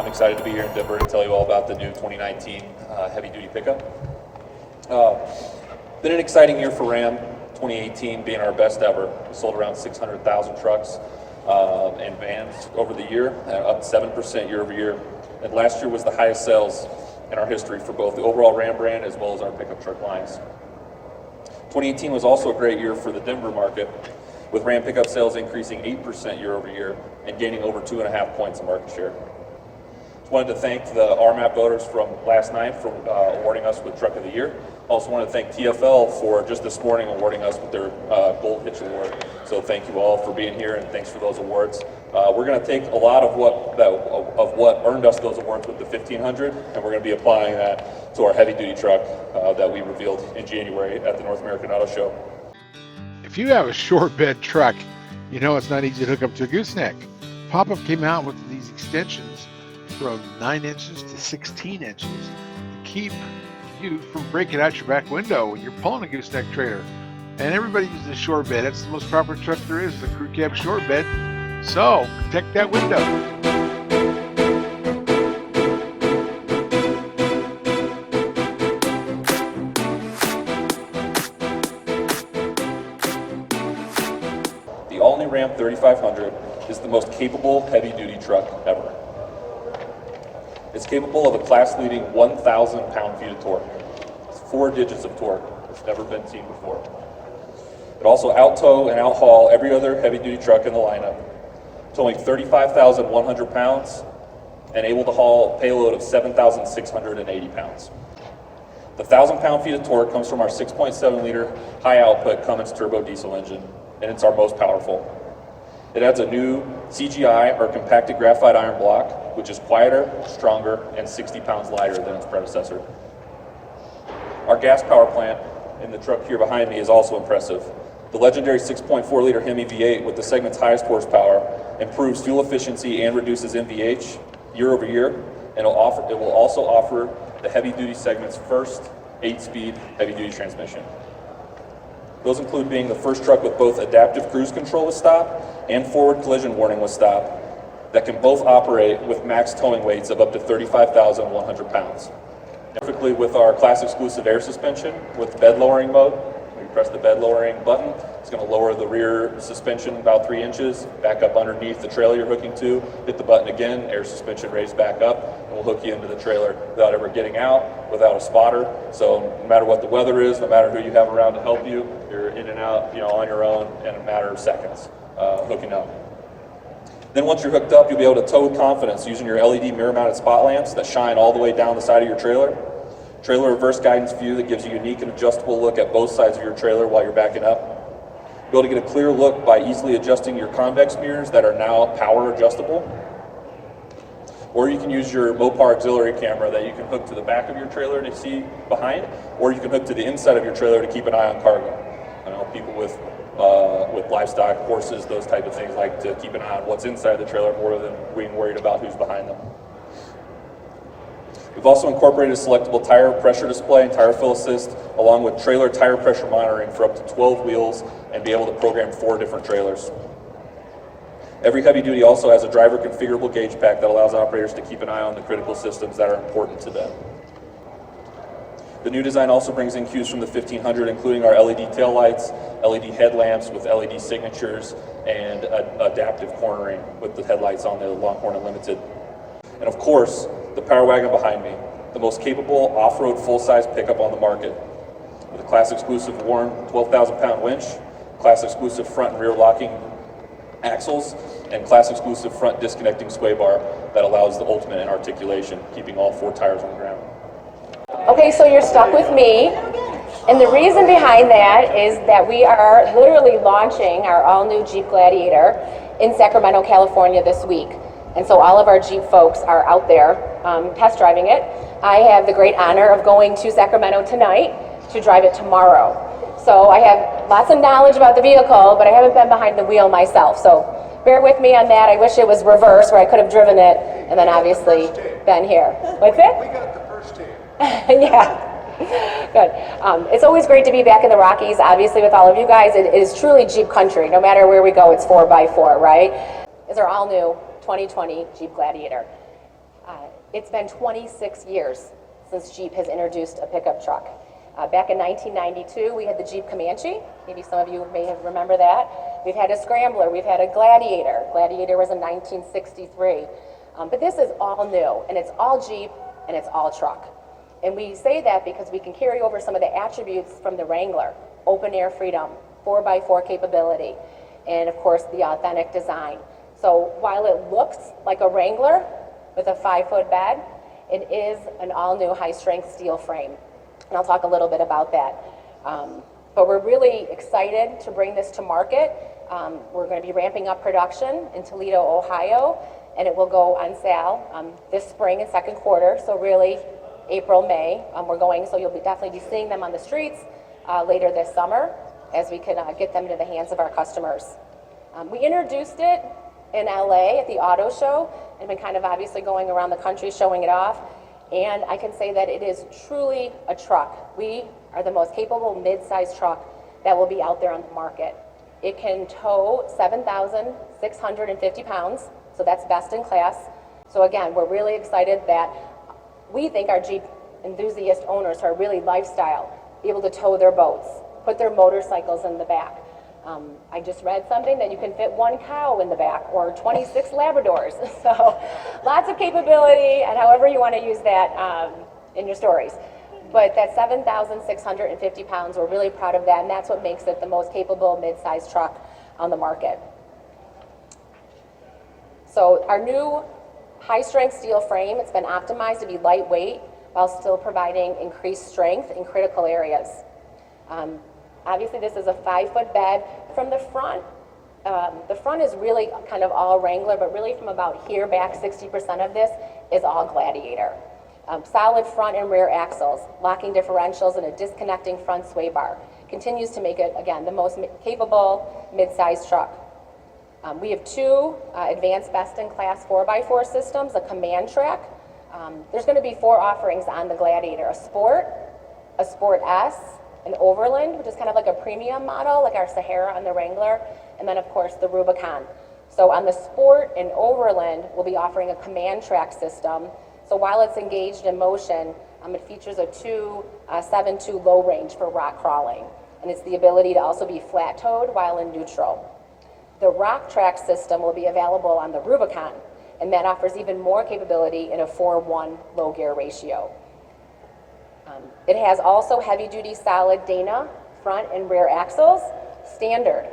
I'm excited to be here in Denver to tell you all about the new 2019 heavy-duty pickup. Been an exciting year for Ram, 2018 being our best ever. We sold around 600,000 trucks and vans over the year, up 7% year over year. And last year was the highest sales in our history for both the overall Ram brand as well as our pickup truck lines. 2018 was also a great year for the Denver market, with Ram pickup sales increasing 8% year over year and gaining over 2.5 points of market share. Just wanted to thank the RMAP voters from last night for awarding us with Truck of the Year. Also wanted to thank TFL for just this morning awarding us with their Gold Hitch Award. So thank you all for being here and thanks for those awards. We're going to take a lot of what earned us those awards with the 1500, and we're going to be applying that to our heavy-duty truck that we revealed in January at the North American Auto Show. If you have a short bed truck, you know it's not easy to hook up to a gooseneck. Pop-Up came out with these extensions from 9 inches to 16 inches to keep you from breaking out your back window when you're pulling a gooseneck trailer. And everybody uses a short bed. That's the most proper truck there is, the crew cab short bed. So protect that window. The all-new Ram 3500 is the most capable heavy-duty truck ever. It's capable of a class-leading 1,000 pound-feet of torque. It's 4 digits of torque. It's never been seen before. It also out-tow and out-haul every other heavy-duty truck in the lineup, towing 35,100 pounds and able to haul a payload of 7,680 pounds. The 1,000 pound-feet of torque comes from our 6.7-liter high-output Cummins turbo diesel engine, and it's our most powerful. It adds a new CGI, or compacted graphite iron block, which is quieter, stronger, and 60 pounds lighter than its predecessor. Our gas power plant in the truck here behind me is also impressive. The legendary 6.4-liter Hemi V8 with the segment's highest horsepower improves fuel efficiency and reduces MVH year over year, and it will also offer the heavy-duty segment's first 8-speed heavy-duty transmission. Those include being the first truck with both adaptive cruise control with stop and forward collision warning with stop that can both operate with max towing weights of up to 35,100 pounds. Perfectly with our class-exclusive air suspension with bed lowering mode. When you press the bed lowering button, it's going to lower the rear suspension about 3 inches, back up underneath the trailer you're hooking to, hit the button again, air suspension raised back up, and we'll hook you into the trailer without ever getting out, without a spotter. So no matter what the weather is, no matter who you have around to help you, you're in and out, on your own in a matter of seconds, hooking up. Then once you're hooked up, you'll be able to tow with confidence using your LED mirror-mounted spot lamps that shine all the way down the side of your trailer. Trailer reverse guidance view that gives you a unique and adjustable look at both sides of your trailer while you're backing up. You'll be able to get a clear look by easily adjusting your convex mirrors that are now power adjustable. Or you can use your Mopar auxiliary camera that you can hook to the back of your trailer to see behind, or you can hook to the inside of your trailer to keep an eye on cargo. I know people with livestock, horses, those type of things like to keep an eye on what's inside the trailer more than being worried about who's behind them. We've also incorporated a selectable tire pressure display and tire fill assist, along with trailer tire pressure monitoring for up to 12 wheels and be able to program 4 different trailers. Every heavy duty also has a driver configurable gauge pack that allows operators to keep an eye on the critical systems that are important to them. The new design also brings in cues from the 1500, including our LED taillights, LED headlamps with LED signatures, and adaptive cornering with the headlights on the Longhorn Unlimited. And of course, the Power Wagon behind me, the most capable off-road full-size pickup on the market, with a class-exclusive Warn 12,000-pound winch, class-exclusive front and rear locking axles, and class-exclusive front disconnecting sway bar that allows the ultimate in articulation, keeping all 4 tires on the ground. Okay, so you're stuck with me, and the reason behind that is that we are literally launching our all-new Jeep Gladiator in Sacramento, California this week. And so all of our Jeep folks are out there test driving it. I have the great honor of going to Sacramento tonight to drive it tomorrow. So I have lots of knowledge about the vehicle, but I haven't been behind the wheel myself. So bear with me on that. I wish it was reverse where I could have driven it and then obviously been here. What's it? We got the first team. Yeah. Good. It's always great to be back in the Rockies, obviously, with all of you guys. It is truly Jeep country. No matter where we go, it's 4x4, right? It's our all-new 2020 Jeep Gladiator. It's been 26 years since Jeep has introduced a pickup truck. Back in 1992, we had the Jeep Comanche. Maybe some of you may have remember that. We've had a Scrambler. We've had a Gladiator. Gladiator was in 1963. But this is all new, and it's all Jeep, and it's all truck. And we say that because we can carry over some of the attributes from the Wrangler: open air freedom, 4x4 capability, and of course the authentic design. So while it looks like a Wrangler with a 5-foot bed, it is an all-new high-strength steel frame. And I'll talk a little bit about that. But we're really excited to bring this to market. We're going to be ramping up production in Toledo, Ohio, and it will go on sale this spring and second quarter, so really April, May. We're going, so you'll definitely be seeing them on the streets later this summer as we can get them into the hands of our customers. We introduced it in LA at the auto show and been kind of obviously going around the country showing it off. And I can say that it is truly a truck. We are the most capable mid-size truck that will be out there on the market. It can tow 7,650 pounds, so that's best in class. So again, we're really excited that we think our Jeep enthusiast owners who are really lifestyle be able to tow their boats, put their motorcycles in the back. I just read something that you can fit 1 cow in the back or 26 Labradors. So lots of capability, and however you want to use that in your stories. But that 7,650 pounds, we're really proud of that, and that's what makes it the most capable mid-size truck on the market. So our new high-strength steel frame, it's been optimized to be lightweight while still providing increased strength in critical areas. Obviously, this is a 5-foot bed. From the front is really kind of all Wrangler, but really from about here back, 60% of this is all Gladiator. Solid front and rear axles, locking differentials, and a disconnecting front sway bar continues to make it, again, the most capable mid-size truck. We have 2 advanced best-in-class 4x4 systems, a command track. There's going to be 4 offerings on the Gladiator: a Sport S, an Overland, which is kind of like a premium model, like our Sahara on the Wrangler, and then of course the Rubicon. So on the Sport and Overland, we'll be offering a command track system. So while it's engaged in motion, it features a 7.2 low range for rock crawling, and it's the ability to also be flat-towed while in neutral. The rock track system will be available on the Rubicon, and that offers even more capability in a 4:1 low gear ratio. It has also heavy-duty solid Dana front and rear axles, standard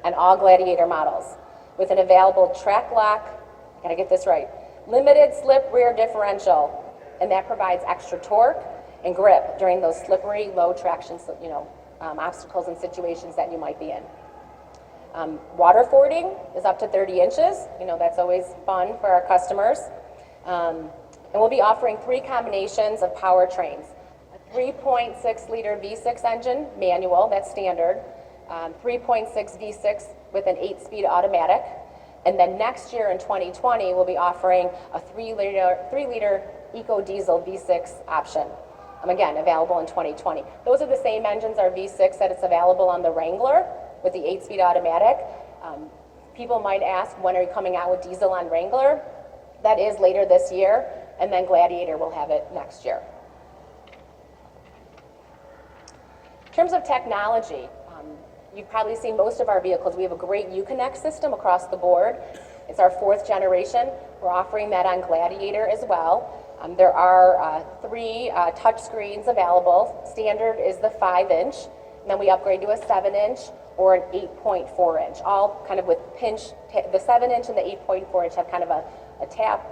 on all Gladiator models, with an available track lock, gotta get this right, limited slip rear differential, and that provides extra torque and grip during those slippery, low traction, obstacles and situations that you might be in. Water fording is up to 30 inches. That's always fun for our customers. And we'll be offering 3 combinations of powertrains: a 3.6 liter V6 engine, manual, that's standard, 3.6 V6 with an 8-speed automatic, and then next year in 2020, we'll be offering a 3-liter Eco Diesel V6 option. Again, available in 2020. Those are the same engines, our V6, that it's available on the Wrangler with the 8-speed automatic. People might ask, when are you coming out with diesel on Wrangler? That is later this year, and then Gladiator will have it next year. In terms of technology, you've probably seen most of our vehicles. We have a great Uconnect system across the board. It's our 4th generation. We're offering that on Gladiator as well. There are 3 touch screens available. Standard is the 5-inch, and then we upgrade to a 7-inch or an 8.4-inch, all kind of with pinch. The 7-inch and the 8.4-inch have kind of a tap,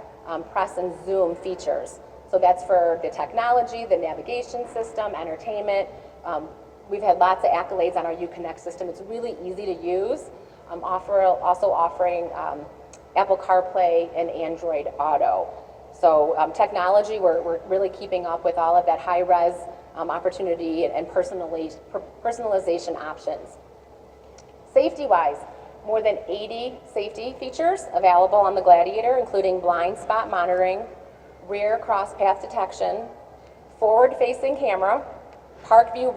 press, and zoom features. So that's for the technology, the navigation system, entertainment. We've had lots of accolades on our Uconnect system. It's really easy to use. Also offering Apple CarPlay and Android Auto. So technology, we're really keeping up with all of that high-res opportunity and personalization options. Safety-wise, more than 80 safety features available on the Gladiator, including blind spot monitoring, rear cross-path detection, forward-facing camera, park view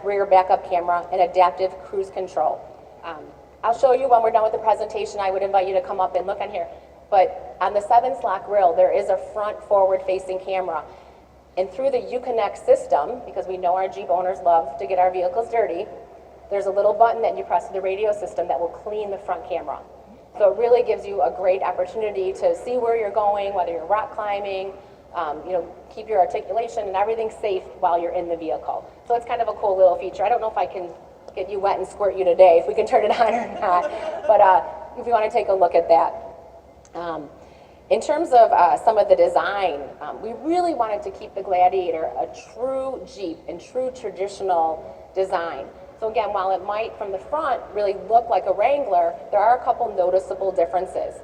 rear backup camera, and adaptive cruise control. I'll show you when we're done with the presentation. I would invite you to come up and look on here. But on the 7-slot grille, there is a front forward-facing camera. And through the Uconnect system, because we know our Jeep owners love to get our vehicles dirty, there's a little button that you press to the radio system that will clean the front camera. So it really gives you a great opportunity to see where you're going, whether you're rock climbing, keep your articulation and everything safe while you're in the vehicle. So it's kind of a cool little feature. I don't know if I can get you wet and squirt you today, if we can turn it on or not, but if you want to take a look at that. In terms of some of the design, we really wanted to keep the Gladiator a true Jeep and true traditional design. So again, while it might from the front really look like a Wrangler, there are a couple noticeable differences.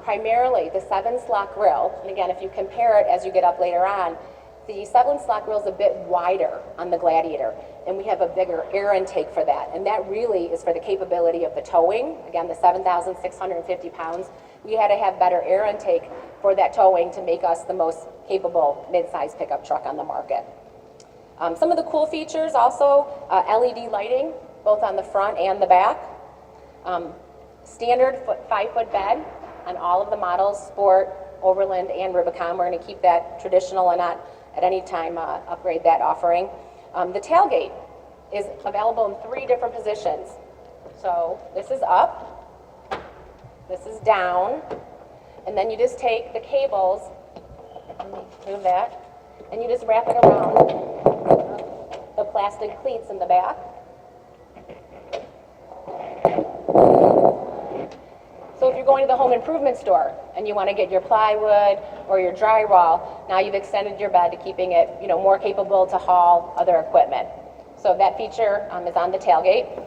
Primarily the 7-slot grille, and again, if you compare it as you get up later on, the 7-slot grille is a bit wider on the Gladiator, and we have a bigger air intake for that, and that really is for the capability of the towing. Again, the 7,650 pounds, we had to have better air intake for that towing to make us the most capable mid-size pickup truck on the market. Some of the cool features also, LED lighting, both on the front and the back. Standard 5-foot bed on all of the models, Sport, Overland, and Rubicon. We're going to keep that traditional and not at any time upgrade that offering. The tailgate is available in 3 different positions. So this is up, this is down, and then you just take the cables, move that, and you just wrap it around the plastic cleats in the back. So if you're going to the home improvement store and you want to get your plywood or your drywall, now you've extended your bed to keeping it, more capable to haul other equipment. So that feature is on the tailgate.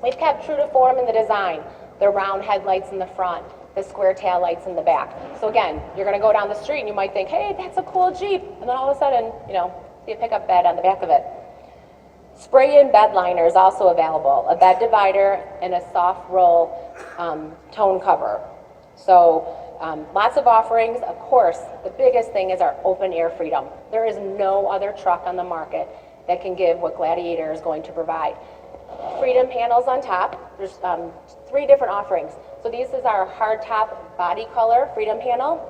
We've kept true to form in the design, the round headlights in the front, the square tail lights in the back. So again, you're going to go down the street and you might think, hey, that's a cool Jeep, and then all of a sudden, see a pickup bed on the back of it. Spray-in bed liner is also available, a bed divider and a soft roll tone cover. So lots of offerings. Of course, the biggest thing is our open air freedom. There is no other truck on the market that can give what Gladiator is going to provide. Freedom panels on top. There's 3 different offerings. So this is our hardtop body color Freedom panel.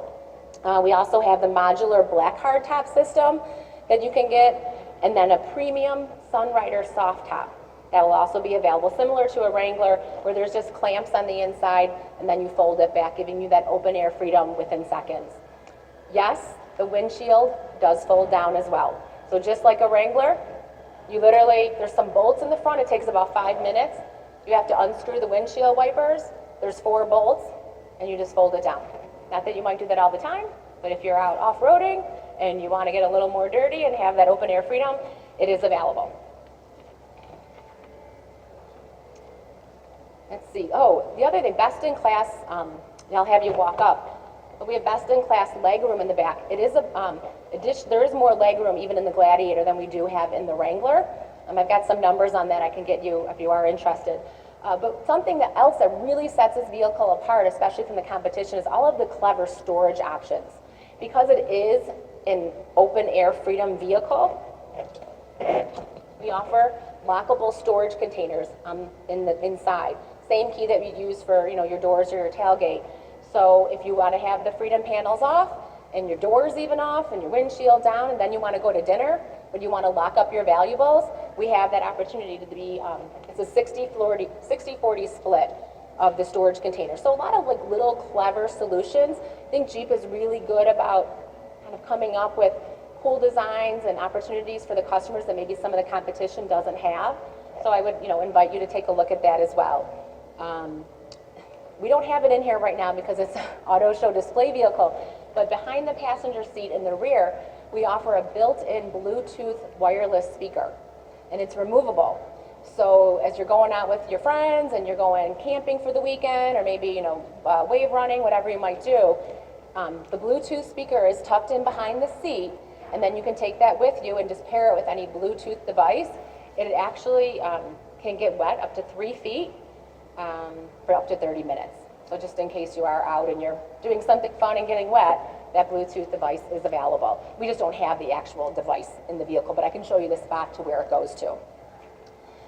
We also have the modular black hardtop system that you can get, and then a premium Sunrider soft top that will also be available, similar to a Wrangler, where there's just clamps on the inside, and then you fold it back, giving you that open air freedom within seconds. Yes, the windshield does fold down as well. So just like a Wrangler, there's some bolts in the front. It takes about 5 minutes. You have to unscrew the windshield wipers. There's 4 bolts, and you just fold it down. Not that you might do that all the time, but if you're out off-roading and you want to get a little more dirty and have that open air freedom, it is available. Let's see. Oh, the other thing, best in class, I'll have you walk up, but we have best in class leg room in the back. It is there is more leg room even in the Gladiator than we do have in the Wrangler. I've got some numbers on that I can get you if you are interested. But something else that really sets this vehicle apart, especially from the competition, is all of the clever storage options. Because it is an open air freedom vehicle, we offer lockable storage containers inside. Same key that you use for your doors or your tailgate. So if you want to have the freedom panels off and your doors even off and your windshield down, and then you want to go to dinner, but you want to lock up your valuables, we have that opportunity to be, it's a 60-40 split of the storage container. So a lot of little clever solutions. I think Jeep is really good about kind of coming up with cool designs and opportunities for the customers that maybe some of the competition doesn't have. So I would invite you to take a look at that as well. We don't have it in here right now because it's an auto show display vehicle, but behind the passenger seat in the rear, we offer a built-in Bluetooth wireless speaker, and it's removable. So as you're going out with your friends and you're going camping for the weekend, or maybe wave running, whatever you might do, the Bluetooth speaker is tucked in behind the seat, and then you can take that with you and just pair it with any Bluetooth device. It actually can get wet up to 3 feet for up to 30 minutes. So just in case you are out and you're doing something fun and getting wet, that Bluetooth device is available. We just don't have the actual device in the vehicle, but I can show you the spot to where it goes to.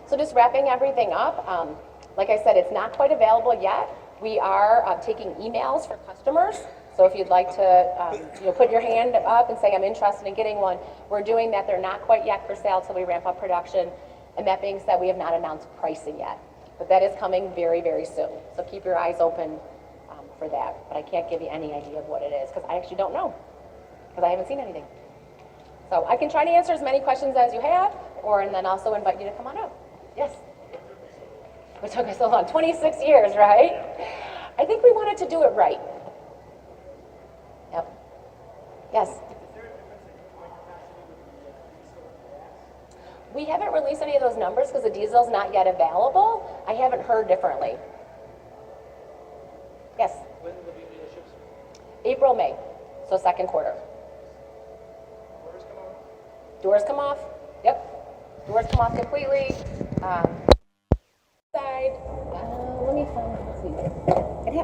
So just wrapping everything up, like I said, it's not quite available yet. We are taking emails for customers. So if you'd like to put your hand up and say, I'm interested in getting one, we're doing that. They're not quite yet for sale till we ramp up production. And that being said, we have not announced pricing yet. But that is coming very, very soon. So keep your eyes open for that. But I can't give you any idea of what it is because I actually don't know because I haven't seen anything. So I can try to answer as many questions as you have and then also invite you to come on up. Yes? It took us so long, 26 years, right? I think we wanted to do it right. Yep. Yes? We haven't released any of those numbers because the diesel's not yet available. I haven't heard differently. Yes? When will be dealerships? April, May, so second quarter. Orders come out? Doors come off. Yep. Doors come off completely. Side. Let me find.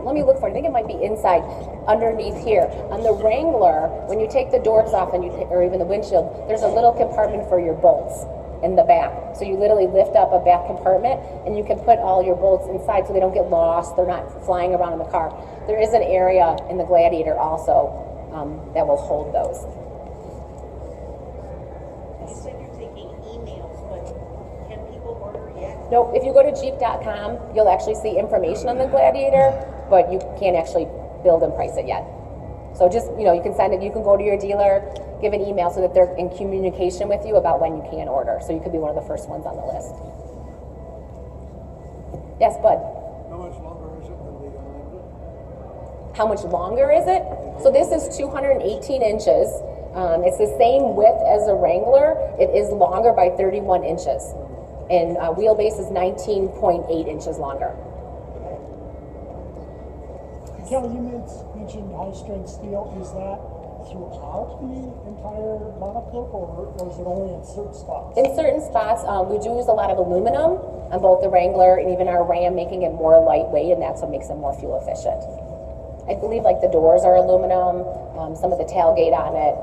Let me look for it. I think it might be inside, underneath here. On the Wrangler, when you take the doors off or even the windshield, there's a little compartment for your bolts in the back. So you literally lift up a back compartment and you can put all your bolts inside so they don't get lost. They're not flying around in the car. There is an area in the Gladiator also that will hold those. You said you're taking emails, but can people order yet? No, if you go to Jeep.com, you'll actually see information on the Gladiator, but you can't actually build and price it yet. So just, you can send it, you can go to your dealer, give an email so that they're in communication with you about when you can order. So you could be one of the first ones on the list. Yes, Bud? How much longer is it than the Unlimited? How much longer is it? So this is 218 inches. It's the same width as a Wrangler. It is longer by 31 inches. And wheelbase is 19.8 inches longer. Kelly, you mentioned high-strength steel. Is that throughout the entire monocoque, or is it only in certain spots? In certain spots, we do use a lot of aluminum on both the Wrangler and even our Ram, making it more lightweight, and that's what makes it more fuel efficient. I believe like the doors are aluminum, some of the tailgate on it.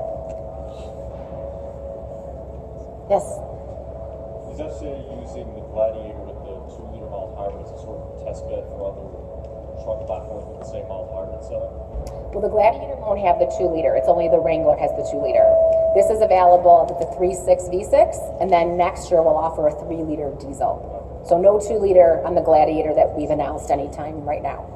Yes? Is FCA using the Gladiator with the 2-liter mild hybrid as a sort of test bed for other truck platforms with the same mild hybrid setup? Well, the Gladiator won't have the 2-liter. It's only the Wrangler has the 2-liter. This is available with the 3.6 V6, and then next year we'll offer a 3-liter diesel. So no 2-liter on the Gladiator that we've announced anytime right now.